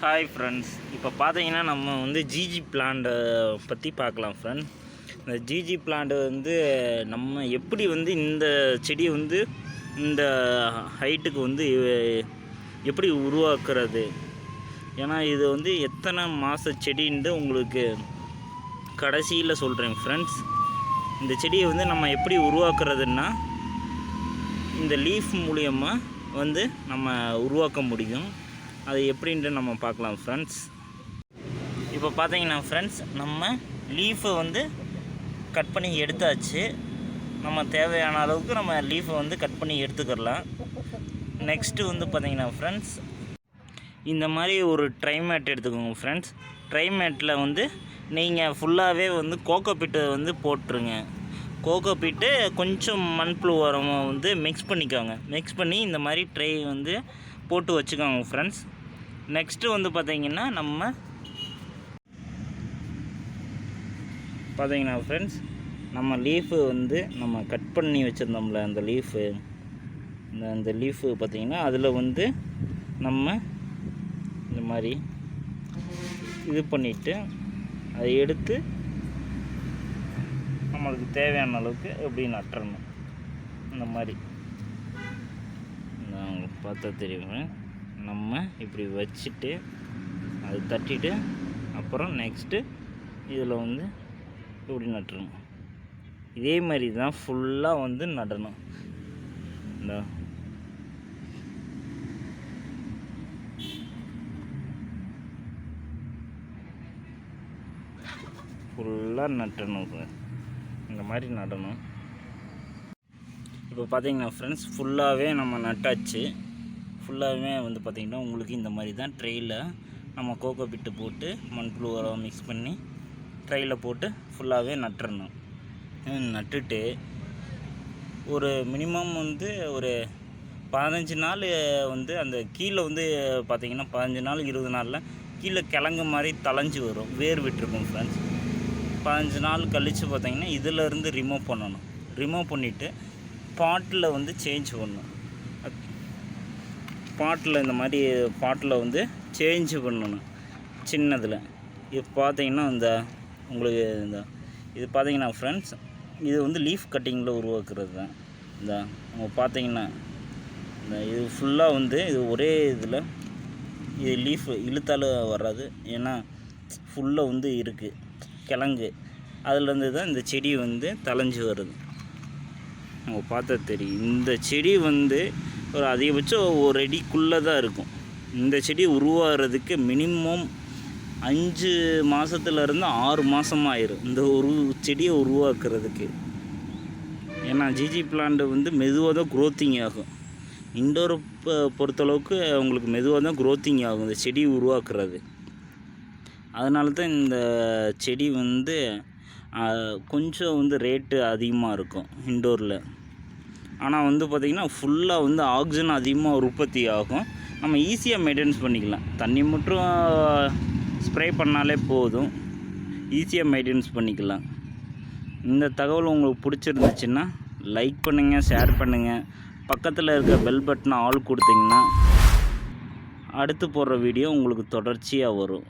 Hi friends, இப்போ பார்த்தீங்கன்னா நம்ம வந்து ஜிஜி பிளான்ட்டை பற்றி பார்க்கலாம் ஃப்ரெண்ட். இந்த ஜிஜி பிளான்ட் வந்து நம்ம எப்படி வந்து இந்த செடியை வந்து இந்த ஹைட்டுக்கு வந்து எப்படி உருவாக்குறது, ஏன்னா இது வந்து எத்தனை மாத செடின்ட்டு உங்களுக்கு கடைசியில் சொல்கிறேன் ஃப்ரெண்ட்ஸ். இந்த செடியை வந்து நம்ம எப்படி உருவாக்குறதுன்னா இந்த லீஃப் மூலியமாக வந்து நம்ம உருவாக்க முடியும். அது எப்படின்ட்டு நம்ம பார்க்கலாம் ஃப்ரெண்ட்ஸ். இப்போ பார்த்தீங்கன்னா ஃப்ரெண்ட்ஸ், நம்ம லீஃபை வந்து கட் பண்ணி எடுத்தாச்சு. நம்ம தேவையான அளவுக்கு நம்ம லீஃபை வந்து கட் பண்ணி எடுத்துக்கலாம். நெக்ஸ்ட்டு வந்து பார்த்தீங்கன்னா ஃப்ரெண்ட்ஸ், இந்த மாதிரி ஒரு ட்ரை மேட் எடுத்துக்கோங்க ஃப்ரெண்ட்ஸ். ட்ரை மேட்டில் வந்து நீங்கள் ஃபுல்லாகவே வந்து கோகோபிட்டை வந்து போட்டுருங்க. கோகோபிட்டு கொஞ்சம் மண்புழு உரமாக வந்து மிக்ஸ் பண்ணிக்கோங்க. மிக்ஸ் பண்ணி இந்த மாதிரி ட்ரை வந்து போட்டு வச்சுக்கோங்க ஃப்ரெண்ட்ஸ். நெக்ஸ்ட்டு வந்து பார்த்தீங்கன்னா ஃப்ரெண்ட்ஸ், நம்ம லீஃபு வந்து நம்ம கட் பண்ணி வச்சுருந்தோம்ல, அந்த லீஃபு அந்த லீஃபு பார்த்திங்கன்னா அதில் வந்து நம்ம இந்த மாதிரி இது பண்ணிவிட்டு அதை எடுத்து நம்மளுக்கு தேவையான அளவுக்கு எப்படி நட்டுறணும். இந்த மாதிரி நான் பார்த்தா தெரியுங்க. நம்ம இப்படி வச்சுட்டு அது தட்டிட்டு அப்புறம் நெக்ஸ்ட்டு இதில் வந்து இப்படி நட்டுறணும். இதே மாதிரி தான் ஃபுல்லாக வந்து நடணும். இந்த ஃபுல்லாக நட்டணும், இந்த மாதிரி நடணும். இப்போ பார்த்தீங்கன்னா ஃப்ரெண்ட்ஸ், ஃபுல்லாகவே நம்ம நட்டாச்சு. ஃபுல்லாகவே வந்து பார்த்திங்கன்னா உங்களுக்கு இந்த மாதிரி தான் ட்ரெயில் நம்ம கோகோ பிட்டு போட்டு மண்புழு உரம் மிக்ஸ் பண்ணி ட்ரெயில் போட்டு ஃபுல்லாகவே நட்டுறணும். நட்டுட்டு ஒரு மினிமம் வந்து ஒரு 15 நாள் வந்து அந்த கீழே வந்து பார்த்திங்கன்னா 15 நாள் 20 நாளில் கீழே கிழங்கு மாதிரி தளைஞ்சி வரும், வேர் விட்டுருக்கும் ஃப்ரெண்ட்ஸ். 15 நாள் கழித்து பார்த்திங்கன்னா இதிலேருந்து ரிமூவ் பண்ணணும். ரிமூவ் பண்ணிவிட்டு பாட்டில் வந்து சேஞ்ச் பண்ணணும். பாட்டில் இந்த மாதிரி பாட்டில் வந்து சேஞ்ச் பண்ணணும் சின்னதில். இது பார்த்திங்கன்னா இந்த உங்களுக்கு இது பார்த்திங்கன்னா ஃப்ரெண்ட்ஸ், இது வந்து லீஃப் கட்டிங்கில் உருவாக்குறது தான். இந்த நம்ம பார்த்திங்கன்னா இந்த இது ஃபுல்லாக வந்து இது ஒரே இதில் இது லீஃப் இழுத்தால் வராது, ஏன்னா ஃபுல்லாக வந்து இருக்குது கிழங்கு. அதுலேருந்து தான் இந்த செடி வந்து தளைஞ்சி வருது. நம்ம பார்த்தா தெரியும். இந்த செடி வந்து ஒரு அதிகபட்சம் ஒரு அடிக்குள்ளே தான் இருக்கும். இந்த செடி உருவாகிறதுக்கு மினிமம் 5 மாதத்துலேருந்து 6 மாதம் ஆயிரும் இந்த ஒரு செடியை உருவாக்குறதுக்கு. ஏன்னா ஜிஜி பிளான்ட் வந்து மெதுவாக தான் க்ரோத்திங் ஆகும். இண்டோரை பொறுத்தளவுக்கு உங்களுக்கு மெதுவாக தான் க்ரோத்திங் ஆகும் இந்த செடி உருவாக்குறது. அதனால தான் இந்த செடி வந்து கொஞ்சம் வந்து ரேட்டு அதிகமாக இருக்கும் இண்டோரில். ஆனால் வந்து பார்த்திங்கன்னா ஃபுல்லாக வந்து ஆக்சிஜன் அதிகமாக உற்பத்தி ஆகும். நம்ம ஈஸியாக மெயின்டெனன்ஸ் பண்ணிக்கலாம். தண்ணி மட்டும் ஸ்ப்ரே பண்ணாலே போதும், ஈஸியாக மெயின்டெனன்ஸ் பண்ணிக்கலாம். இந்த தகவல் உங்களுக்கு பிடிச்சிருந்துச்சுன்னா லைக் பண்ணுங்கள், ஷேர் பண்ணுங்கள். பக்கத்தில் இருக்க பெல் பட்டனை ஆல் கொடுத்திங்கன்னா அடுத்து போடுற வீடியோ உங்களுக்கு தொடர்ச்சியாக வரும்.